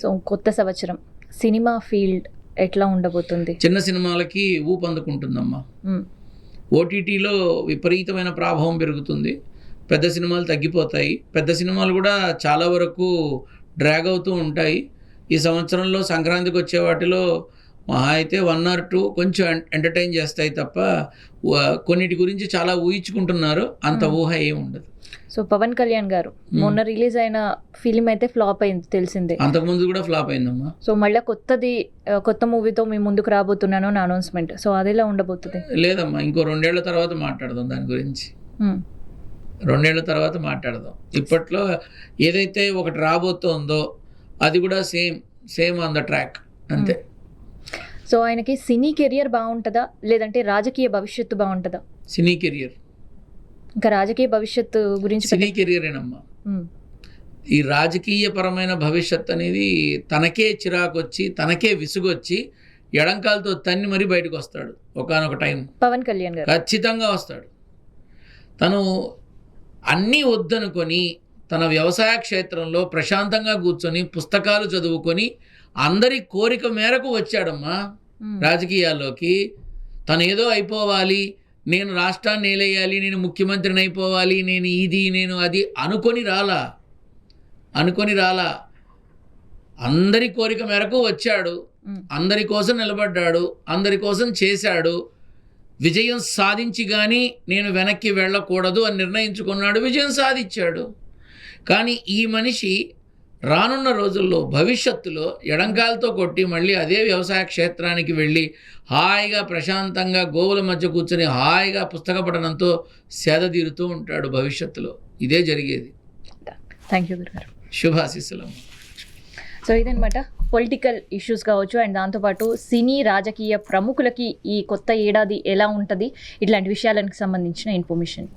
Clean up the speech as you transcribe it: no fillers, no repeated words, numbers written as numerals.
So కొత్త సంవత్సరం cinema field ఎట్లా ఉండబోతుంది? చిన్న సినిమాలకి ఊపందుకుంటుందమ్మా. ఓటీటీలో విపరీతమైన ప్రభావం పెరుగుతుంది, పెద్ద సినిమాలు తగ్గిపోతాయి. పెద్ద సినిమాలు కూడా చాలా వరకు డ్రాగ్ అవుతూ ఉంటాయి. ఈ సంవత్సరంలో సంక్రాంతికి వచ్చే వాటిలో మహా అయితే 1 or 2 కొంచెం ఎంటర్టైన్ చేస్తాయి తప్ప కొన్నిటి గురించి చాలా ఊహించుకుంటున్నారు, అంత ఊహ ఏమి ఉండదు. సో పవన్ కళ్యాణ్ గారు మొన్న రిలీజ్ అయిన ఫిలిం అయితే ఫ్లాప్ అయింది తెలిసిందే. అంతకుముందు కూడా ఫ్లాప్ అయిందమ్మా. సో మళ్ళీ కొత్త మూవీతో మీ ముందుకు రాబోతున్నాను అని అనౌన్స్మెంట్. సో అదేలా ఉండబోతుంది? లేదమ్మా, ఇంకో 2 ఏళ్ల తర్వాత మాట్లాడదాం దాని గురించి. 2 ఏళ్ల తర్వాత మాట్లాడదాం. ఇప్పట్లో ఏదైతే ఒకటి రాబోతోందో అది కూడా సేమ్ ఆన్ ద ట్రాక్ అంతే. సో ఆయనకి సినీ కెరియర్ బాగుంటుందా లేదంటే రాజకీయ భవిష్యత్తు బాగుంటుందా? సినీ కెరియర్. ఇంకా రాజకీయ భవిష్యత్తు గురించి సినీ కెరియరేనమ్మా. ఈ రాజకీయపరమైన భవిష్యత్ అనేది తనకే చిరాకు వచ్చి తనకే విసుగొచ్చి ఎడంకాలతో తన్ని మరీ బయటకు వస్తాడు ఒకానొక టైం. పవన్ కళ్యాణ్ గారు ఖచ్చితంగా వస్తాడు. తను అన్నీ వద్దనుకొని తన వ్యవసాయ క్షేత్రంలో ప్రశాంతంగా కూర్చొని పుస్తకాలు చదువుకొని అందరి కోరిక మేరకు వచ్చాడమ్మా రాజకీయాల్లోకి. తను ఏదో అయిపోవాలి, నేను రాష్ట్రాన్ని ఏలేయాలి, నేను ముఖ్యమంత్రిని అయిపోవాలి, నేను అది అనుకొని రాలా. అందరి కోరిక మేరకు వచ్చాడు, అందరి కోసం నిలబడ్డాడు, అందరి కోసం చేశాడు. విజయం సాధించి కానీ నేను వెనక్కి వెళ్ళకూడదు అని నిర్ణయించుకున్నాడు, విజయం సాధించాడు. కానీ ఈ మనిషి రానున్న రోజుల్లో భవిష్యత్తులో ఎడంకాలతో కొట్టి మళ్ళీ అదే వ్యవసాయ క్షేత్రానికి వెళ్ళి హాయిగా ప్రశాంతంగా గోవుల మధ్య కూర్చొని హాయిగా పుస్తక పఠనంతో సేద తీరుతూ ఉంటాడు భవిష్యత్తులో. ఇదే జరిగేది. థ్యాంక్ యూ గురుగారు. శుభాశీస్సులు. సో ఇదనమాట పొలిటికల్ ఇష్యూస్ కావచ్చు అండ్ దాంతోపాటు సినీ రాజకీయ ప్రముఖులకి ఈ కొత్త ఏడాది ఎలా ఉంటుంది ఇట్లాంటి విషయాలకు సంబంధించిన ఇన్ఫర్మేషన్.